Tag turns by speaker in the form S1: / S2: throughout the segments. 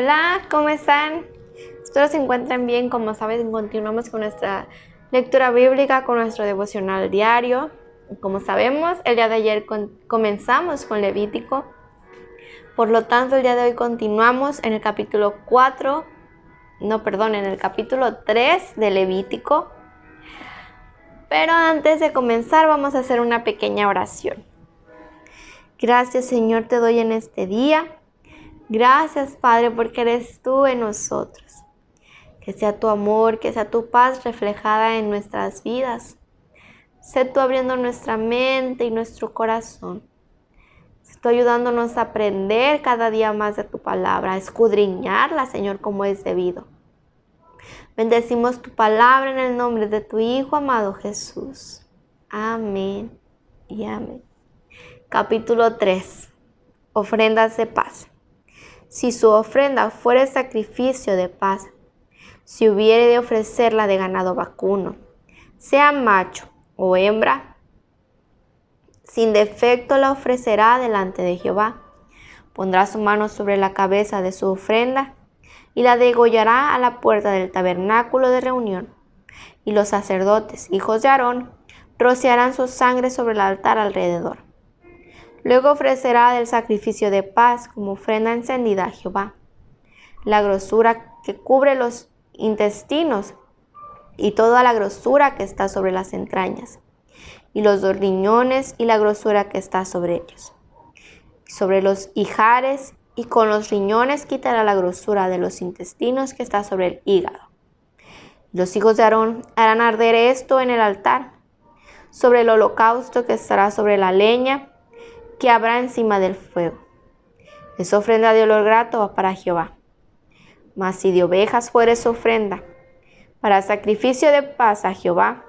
S1: Hola, ¿cómo están? Espero se encuentren bien. Como saben, continuamos con nuestra lectura bíblica, con nuestro devocional diario. Como sabemos, el día de ayer comenzamos con Levítico. Por lo tanto, el día de hoy continuamos en el capítulo 3 de Levítico. Pero antes de comenzar, vamos a hacer una pequeña oración. Gracias, Señor, te doy en este día. Gracias, Padre, porque eres tú en nosotros. Que sea tu amor, que sea tu paz reflejada en nuestras vidas. Sé tú abriendo nuestra mente y nuestro corazón. Sé tú ayudándonos a aprender cada día más de tu palabra, a escudriñarla, Señor, como es debido. Bendecimos tu palabra en el nombre de tu Hijo amado Jesús. Amén y amén. Capítulo 3. Ofrendas de paz. Si su ofrenda fuere sacrificio de paz, si hubiere de ofrecerla de ganado vacuno, sea macho o hembra, sin defecto la ofrecerá delante de Jehová. Pondrá su mano sobre la cabeza de su ofrenda y la degollará a la puerta del tabernáculo de reunión. Y los sacerdotes, hijos de Aarón, rociarán su sangre sobre el altar alrededor. Luego ofrecerá del sacrificio de paz como ofrenda encendida a Jehová la grosura que cubre los intestinos y toda la grosura que está sobre las entrañas, y los dos riñones y la grosura que está sobre ellos, sobre los ijares, y con los riñones quitará la grosura de los intestinos que está sobre el hígado. Los hijos de Aarón harán arder esto en el altar, sobre el holocausto que estará sobre la leña que habrá encima del fuego. Es ofrenda de olor grato para Jehová. Mas si de ovejas fuere su ofrenda, para sacrificio de paz a Jehová,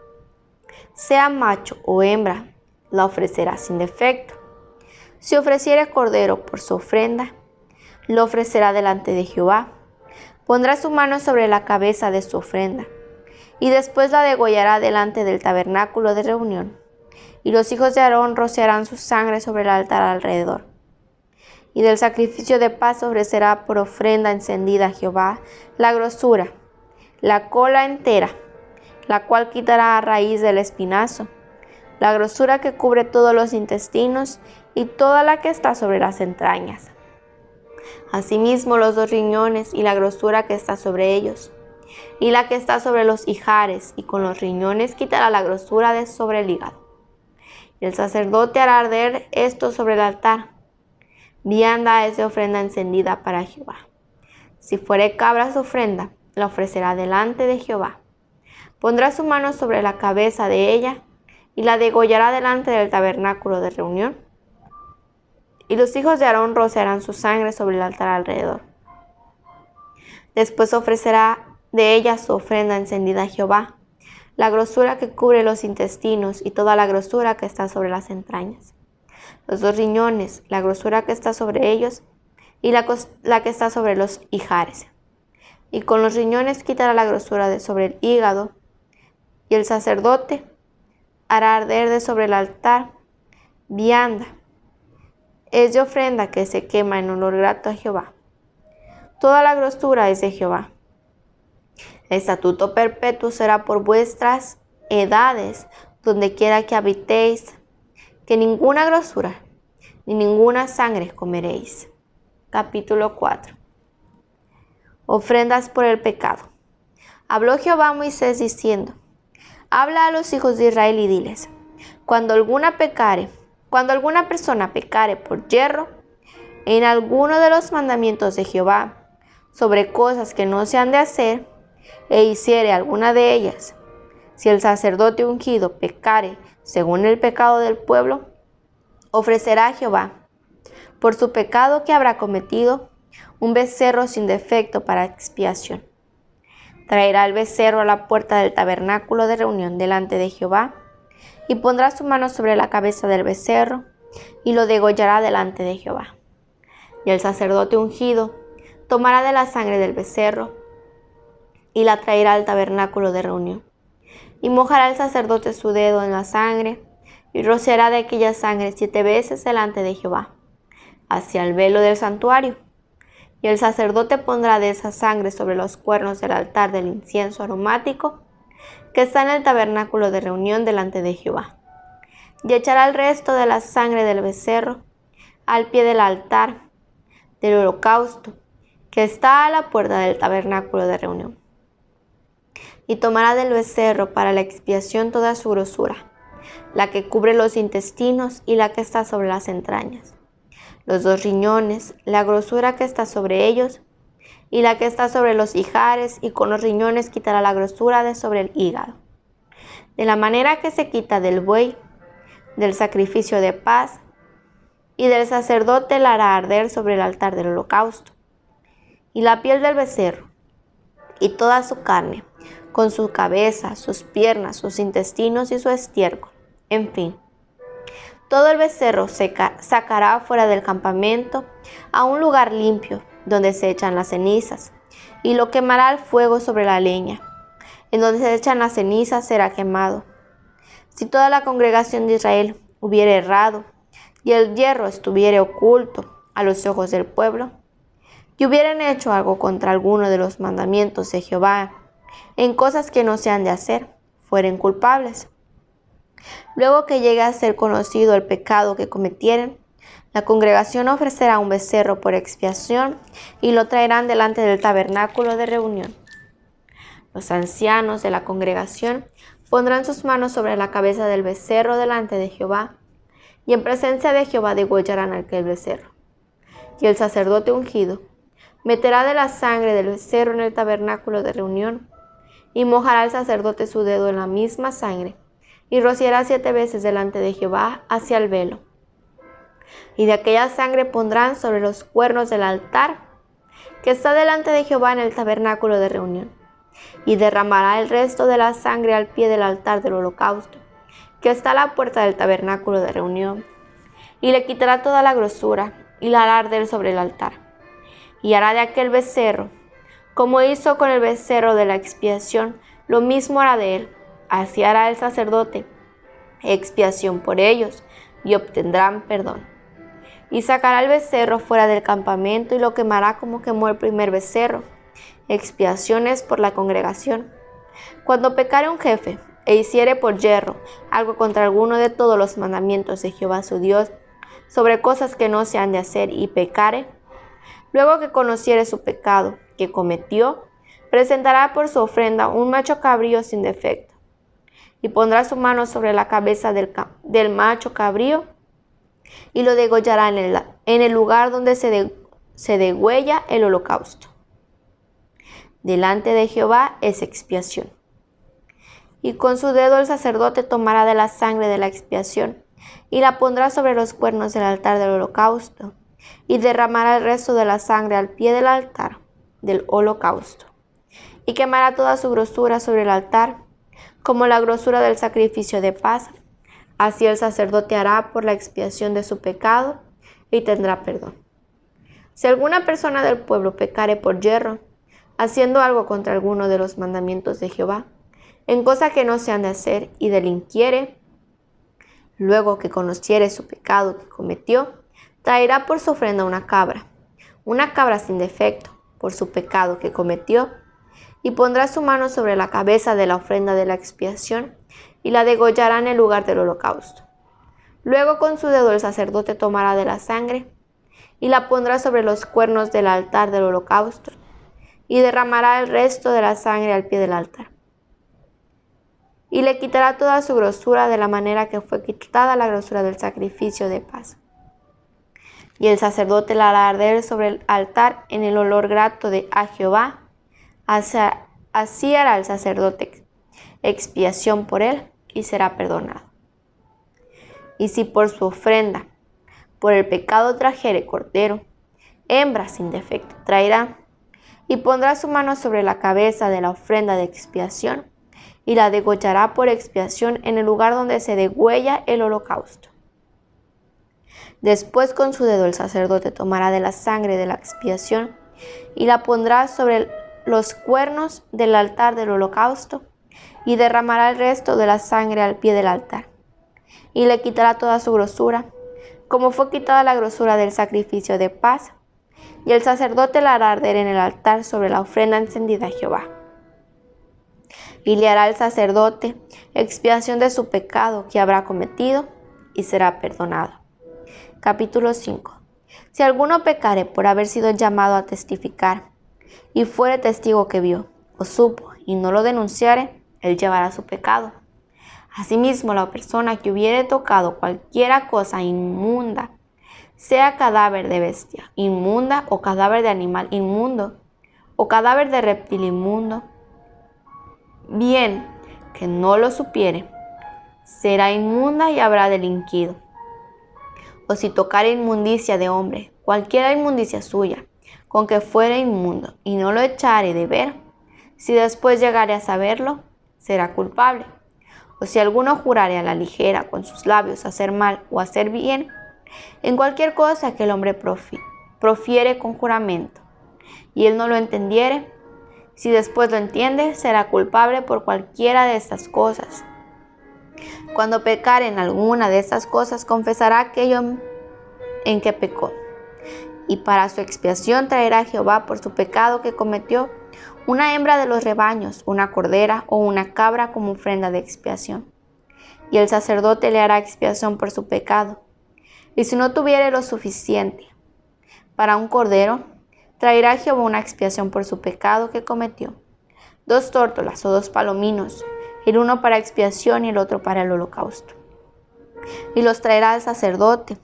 S1: sea macho o hembra, la ofrecerá sin defecto. Si ofreciere cordero por su ofrenda, lo ofrecerá delante de Jehová. Pondrá su mano sobre la cabeza de su ofrenda, y después la degollará delante del tabernáculo de reunión. Y los hijos de Aarón rociarán su sangre sobre el altar alrededor. Y del sacrificio de paz ofrecerá por ofrenda encendida a Jehová la grosura, la cola entera, la cual quitará a raíz del espinazo, la grosura que cubre todos los intestinos y toda la que está sobre las entrañas. Asimismo los dos riñones y la grosura que está sobre ellos, y la que está sobre los ijares, y con los riñones quitará la grosura de sobre el hígado. Y el sacerdote hará arder esto sobre el altar. Vianda es de ofrenda encendida para Jehová. Si fuere cabra su ofrenda, la ofrecerá delante de Jehová. Pondrá su mano sobre la cabeza de ella y la degollará delante del tabernáculo de reunión. Y los hijos de Aarón rociarán su sangre sobre el altar alrededor. Después ofrecerá de ella su ofrenda encendida a Jehová, la grosura que cubre los intestinos y toda la grosura que está sobre las entrañas, los dos riñones, la grosura que está sobre ellos y la que está sobre los ijares. Y con los riñones quitará la grosura de sobre el hígado, y el sacerdote hará arder de sobre el altar vianda. Es de ofrenda que se quema en olor grato a Jehová. Toda la grosura es de Jehová. El estatuto perpetuo será por vuestras edades, donde quiera que habitéis, que ninguna grosura ni ninguna sangre comeréis. Capítulo 4. Ofrendas por el pecado. Habló Jehová a Moisés diciendo: Habla a los hijos de Israel y diles: Cuando alguna persona pecare por yerro en alguno de los mandamientos de Jehová, sobre cosas que no se han de hacer, e hiciere alguna de ellas, si el sacerdote ungido pecare según el pecado del pueblo, ofrecerá a Jehová, por su pecado que habrá cometido, un becerro sin defecto para expiación. Traerá el becerro a la puerta del tabernáculo de reunión delante de Jehová, y pondrá su mano sobre la cabeza del becerro, y lo degollará delante de Jehová. Y el sacerdote ungido tomará de la sangre del becerro, y la traerá al tabernáculo de reunión. Y mojará el sacerdote su dedo en la sangre, y rociará de aquella sangre 7 veces delante de Jehová, hacia el velo del santuario. Y el sacerdote pondrá de esa sangre sobre los cuernos del altar del incienso aromático que está en el tabernáculo de reunión delante de Jehová. Y echará el resto de la sangre del becerro al pie del altar del holocausto que está a la puerta del tabernáculo de reunión. Y tomará del becerro para la expiación toda su grosura, la que cubre los intestinos y la que está sobre las entrañas, los 2 riñones, la grosura que está sobre ellos y la que está sobre los ijares, y con los riñones quitará la grosura de sobre el hígado. De la manera que se quita del buey, del sacrificio de paz, y del sacerdote la hará arder sobre el altar del holocausto. Y la piel del becerro, y toda su carne, con su cabeza, sus piernas, sus intestinos y su estiércol, en fin. Todo el becerro se sacará fuera del campamento a un lugar limpio, donde se echan las cenizas, y lo quemará al fuego sobre la leña. En donde se echan las cenizas será quemado. Si toda la congregación de Israel hubiere errado, y el hierro estuviere oculto a los ojos del pueblo, y hubieran hecho algo contra alguno de los mandamientos de Jehová, en cosas que no se han de hacer, fueren culpables. Luego que llegue a ser conocido el pecado que cometieren, la congregación ofrecerá un becerro por expiación y lo traerán delante del tabernáculo de reunión. Los ancianos de la congregación pondrán sus manos sobre la cabeza del becerro delante de Jehová, y en presencia de Jehová degollarán aquel becerro. Y el sacerdote ungido meterá de la sangre del becerro en el tabernáculo de reunión, y mojará el sacerdote su dedo en la misma sangre, y rociará 7 veces delante de Jehová hacia el velo. Y de aquella sangre pondrán sobre los cuernos del altar que está delante de Jehová en el tabernáculo de reunión, y derramará el resto de la sangre al pie del altar del holocausto, que está a la puerta del tabernáculo de reunión, y le quitará toda la grosura, y la hará arder sobre el altar. Y hará de aquel becerro, como hizo con el becerro de la expiación, lo mismo hará de él. Así hará el sacerdote expiación por ellos, y obtendrán perdón. Y sacará el becerro fuera del campamento, y lo quemará como quemó el primer becerro. Expiaciones por la congregación. Cuando pecare un jefe, e hiciere por yerro algo contra alguno de todos los mandamientos de Jehová su Dios, sobre cosas que no se han de hacer, y pecare, luego que conociere su pecado que cometió, presentará por su ofrenda un macho cabrío sin defecto, y pondrá su mano sobre la cabeza del macho cabrío, y lo degollará en el lugar donde se degüella el holocausto. Delante de Jehová es expiación. Y con su dedo el sacerdote tomará de la sangre de la expiación, y la pondrá sobre los cuernos del altar del holocausto, y derramará el resto de la sangre al pie del altar del holocausto. Y quemará toda su grosura sobre el altar, como la grosura del sacrificio de paz. Así el sacerdote hará por la expiación de su pecado, y tendrá perdón. Si alguna persona del pueblo pecare por yerro, haciendo algo contra alguno de los mandamientos de Jehová, en cosa que no se han de hacer, y delinquiere, luego que conociere su pecado que cometió, traerá por su ofrenda una cabra sin defecto, por su pecado que cometió, y pondrá su mano sobre la cabeza de la ofrenda de la expiación, y la degollará en el lugar del holocausto. Luego con su dedo el sacerdote tomará de la sangre, y la pondrá sobre los cuernos del altar del holocausto, y derramará el resto de la sangre al pie del altar. Y le quitará toda su grosura de la manera que fue quitada la grosura del sacrificio de paz. Y el sacerdote la hará arder sobre el altar en el olor grato a Jehová. Así hará el sacerdote expiación por él, y será perdonado. Y si por su ofrenda, por el pecado trajere cordero, hembra sin defecto traerá, y pondrá su mano sobre la cabeza de la ofrenda de expiación, y la degollará por expiación en el lugar donde se degüella el holocausto. Después con su dedo el sacerdote tomará de la sangre de la expiación, y la pondrá sobre los cuernos del altar del holocausto, y derramará el resto de la sangre al pie del altar, y le quitará toda su grosura, como fue quitada la grosura del sacrificio de paz, y el sacerdote la hará arder en el altar sobre la ofrenda encendida a Jehová. Y le hará el sacerdote expiación de su pecado que habrá cometido, y será perdonado. Capítulo 5. Si alguno pecare por haber sido llamado a testificar, y fuere testigo que vio o supo, y no lo denunciare, él llevará su pecado. Asimismo, la persona que hubiere tocado cualquiera cosa inmunda, sea cadáver de bestia inmunda, o cadáver de animal inmundo, o cadáver de reptil inmundo, bien que no lo supiere, será inmunda y habrá delinquido. O si tocare inmundicia de hombre, cualquiera inmundicia suya, con que fuere inmundo, y no lo echare de ver, si después llegare a saberlo, será culpable. O si alguno jurare a la ligera con sus labios hacer mal o hacer bien, en cualquier cosa que el hombre profiere con juramento, y él no lo entendiere, si después lo entiende, será culpable por cualquiera de estas cosas. Cuando pecare en alguna de estas cosas, confesará aquello en que pecó, y para su expiación traerá a Jehová por su pecado que cometió una hembra de los rebaños, una cordera o una cabra como ofrenda de expiación. Y el sacerdote le hará expiación por su pecado. Y si no tuviere lo suficiente para un cordero, traerá a Jehová una expiación por su pecado que cometió, 2 tórtolas o 2 palominos, el uno para expiación y el otro para el holocausto. Y los traerá al sacerdote,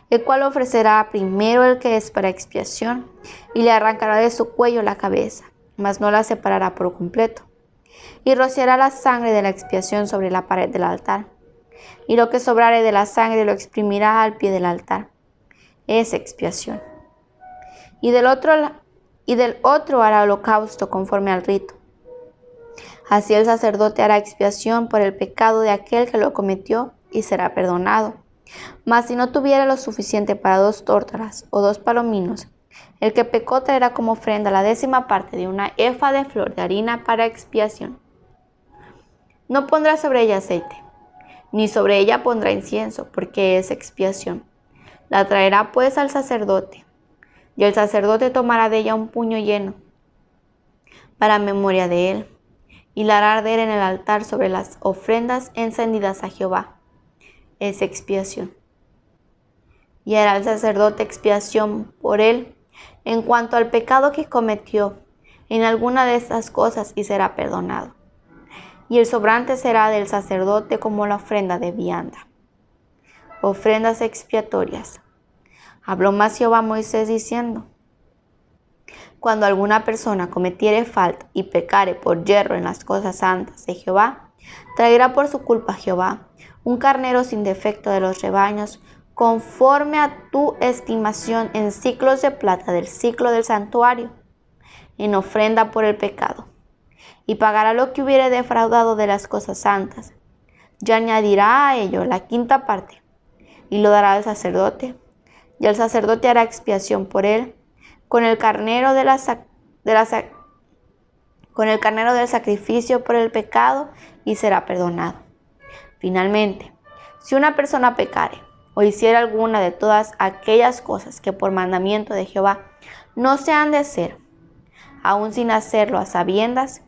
S1: el cual ofrecerá primero el que es para expiación, y le arrancará de su cuello la cabeza, mas no la separará por completo, y rociará la sangre de la expiación sobre la pared del altar, y lo que sobrare de la sangre lo exprimirá al pie del altar. Es expiación. Y del otro hará holocausto conforme al rito. Así el sacerdote hará expiación por el pecado de aquel que lo cometió, y será perdonado. Mas si no tuviera lo suficiente para 2 tórtolas o 2 palominos, el que pecó traerá como ofrenda la 10ª parte de una efa de flor de harina para expiación. No pondrá sobre ella aceite, ni sobre ella pondrá incienso, porque es expiación. La traerá pues al sacerdote, y el sacerdote tomará de ella un puño lleno, para memoria de él, y la hará arder en el altar sobre las ofrendas encendidas a Jehová. Es expiación. Y hará el sacerdote expiación por él en cuanto al pecado que cometió en alguna de estas cosas, y será perdonado. Y el sobrante será del sacerdote como la ofrenda de vianda. Ofrendas expiatorias. Habló más Jehová a Moisés diciendo: cuando alguna persona cometiere falta y pecare por yerro en las cosas santas de Jehová, traerá por su culpa a Jehová un carnero sin defecto de los rebaños, conforme a tu estimación, en siclos de plata del siclo del santuario, en ofrenda por el pecado. Y pagará lo que hubiere defraudado de las cosas santas, y añadirá a ello la 5ª parte, y lo dará al sacerdote, y el sacerdote hará expiación por él con el carnero del sacrificio por el pecado, y será perdonado. Finalmente, si una persona pecare o hiciera alguna de todas aquellas cosas que por mandamiento de Jehová no se han de hacer, aun sin hacerlo a sabiendas,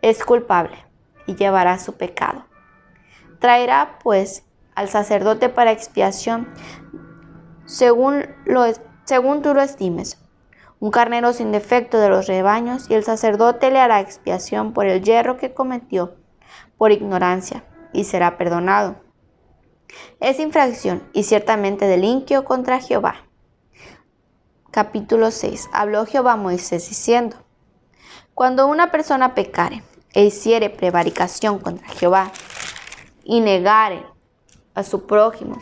S1: es culpable y llevará su pecado. Traerá pues al sacerdote para expiación, según tú lo estimes, un carnero sin defecto de los rebaños, y el sacerdote le hará expiación por el yerro que cometió por ignorancia, y será perdonado. Es infracción y ciertamente delinquió contra Jehová. Capítulo 6. Habló Jehová a Moisés diciendo: cuando una persona pecare e hiciere prevaricación contra Jehová, y negare a su prójimo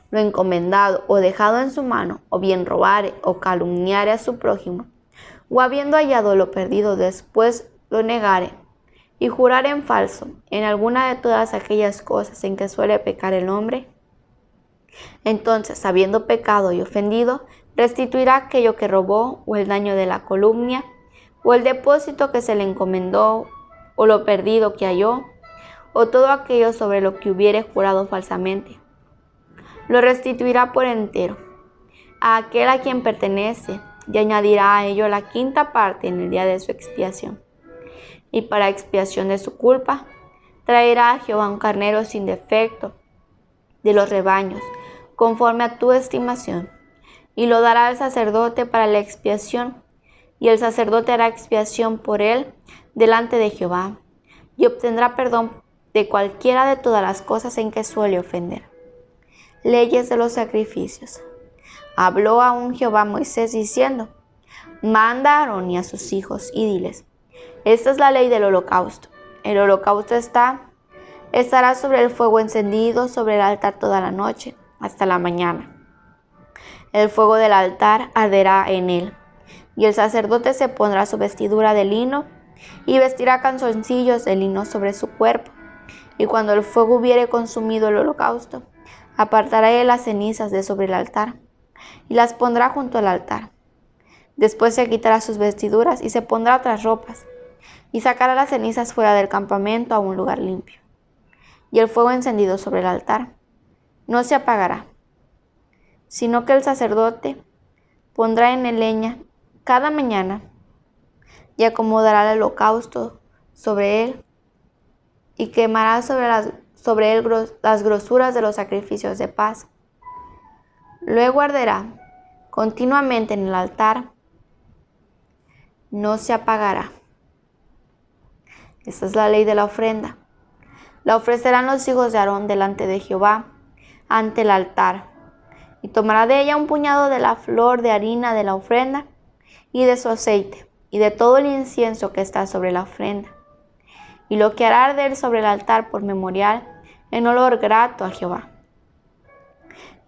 S1: lo encomendado o dejado en su mano, o bien robare o calumniare a su prójimo, o habiendo hallado lo perdido después lo negare, y jurar en falso en alguna de todas aquellas cosas en que suele pecar el hombre, entonces, habiendo pecado y ofendido, restituirá aquello que robó, o el daño de la calumnia, o el depósito que se le encomendó, o lo perdido que halló, o todo aquello sobre lo que hubiere jurado falsamente. Lo restituirá por entero a aquel a quien pertenece, y añadirá a ello la quinta parte en el día de su expiación. Y para expiación de su culpa, traerá a Jehová un carnero sin defecto de los rebaños, conforme a tu estimación, y lo dará al sacerdote para la expiación, y el sacerdote hará expiación por él delante de Jehová, y obtendrá perdón de cualquiera de todas las cosas en que suele ofender. Leyes de los sacrificios. Habló aún Jehová a Moisés diciendo: Manda a Aarón y a sus hijos y diles: Esta es la ley del holocausto. El holocausto estará sobre el fuego encendido sobre el altar toda la noche, hasta la mañana. El fuego del altar arderá en él, y el sacerdote se pondrá su vestidura de lino, y vestirá calzoncillos de lino sobre su cuerpo. Y cuando el fuego hubiere consumido el holocausto, apartará él las cenizas de sobre el altar, y las pondrá junto al altar. Después se quitará sus vestiduras y se pondrá otras ropas, y sacará las cenizas fuera del campamento a un lugar limpio. Y el fuego encendido sobre el altar no se apagará, sino que el sacerdote pondrá en él leña cada mañana y acomodará el holocausto sobre él, y quemará sobre él las grosuras de los sacrificios de paz. Luego arderá continuamente en el altar, no se apagará. Esta es la ley de la ofrenda. La ofrecerán los hijos de Aarón delante de Jehová, ante el altar, y tomará de ella un puñado de la flor de harina de la ofrenda, y de su aceite, y de todo el incienso que está sobre la ofrenda, y lo que hará arder sobre el altar por memorial, en olor grato a Jehová.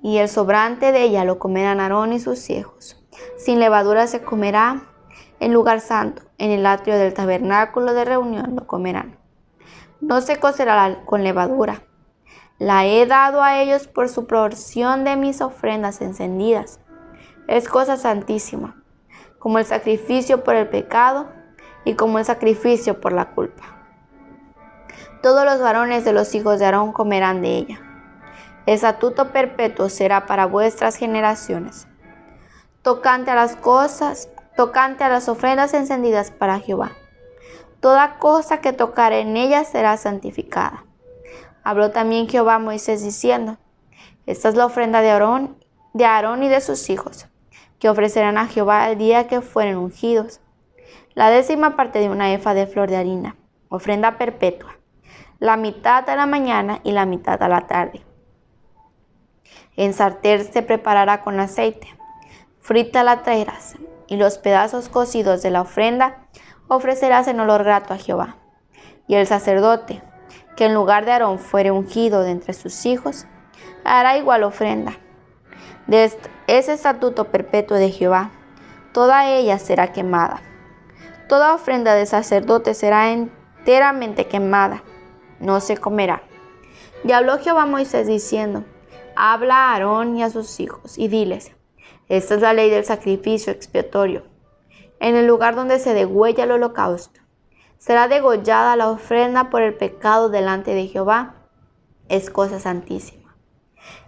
S1: Y el sobrante de ella lo comerán Aarón y sus hijos. Sin levadura se comerá en lugar santo, en el atrio del tabernáculo de reunión lo comerán. No se cocerá con levadura. La he dado a ellos por su porción de mis ofrendas encendidas. Es cosa santísima, como el sacrificio por el pecado y como el sacrificio por la culpa. Todos los varones de los hijos de Aarón comerán de ella. Estatuto perpetuo será para vuestras generaciones. Tocante a las ofrendas encendidas para Jehová, toda cosa que tocare en ellas será santificada. Habló también Jehová a Moisés diciendo: Esta es la ofrenda de Aarón y de sus hijos, que ofrecerán a Jehová el día que fueren ungidos. La 10ª parte de una efa de flor de harina, ofrenda perpetua, la mitad a la mañana y la mitad a la tarde. En sartén se preparará con aceite, frita la traerás, y los pedazos cocidos de la ofrenda ofrecerás en olor grato a Jehová. Y el sacerdote, que en lugar de Aarón fuere ungido de entre sus hijos, hará igual ofrenda. Es estatuto perpetuo de Jehová, toda ella será quemada. Toda ofrenda de sacerdote será enteramente quemada, no se comerá. Y habló Jehová a Moisés diciendo: Habla a Aarón y a sus hijos, y diles: Esta es la ley del sacrificio expiatorio. En el lugar donde se degüella el holocausto, será degollada la ofrenda por el pecado delante de Jehová. Es cosa santísima.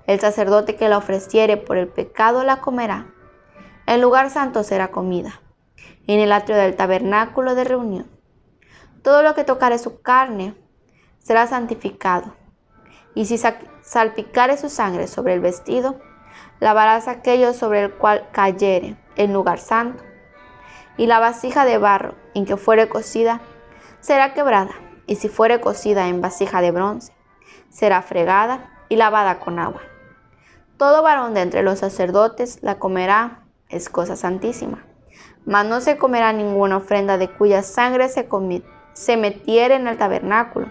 S1: El sacerdote que la ofreciere por el pecado la comerá. En lugar santo será comida, en el atrio del tabernáculo de reunión. Todo lo que tocare su carne será santificado. Y si salpicare su sangre sobre el vestido, lavarás aquello sobre el cual cayere en lugar santo. Y la vasija de barro en que fuere cocida será quebrada, y si fuere cocida en vasija de bronce, será fregada y lavada con agua. Todo varón de entre los sacerdotes la comerá, es cosa santísima. Mas no se comerá ninguna ofrenda de cuya sangre se metiere en el tabernáculo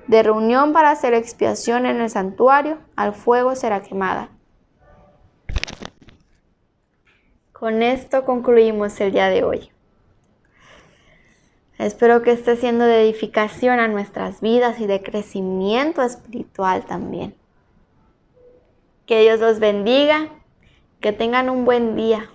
S1: de reunión para hacer expiación en el santuario, al fuego será quemada. Con esto concluimos el día de hoy. Espero que esté siendo de edificación a nuestras vidas y de crecimiento espiritual también. Que Dios los bendiga, que tengan un buen día.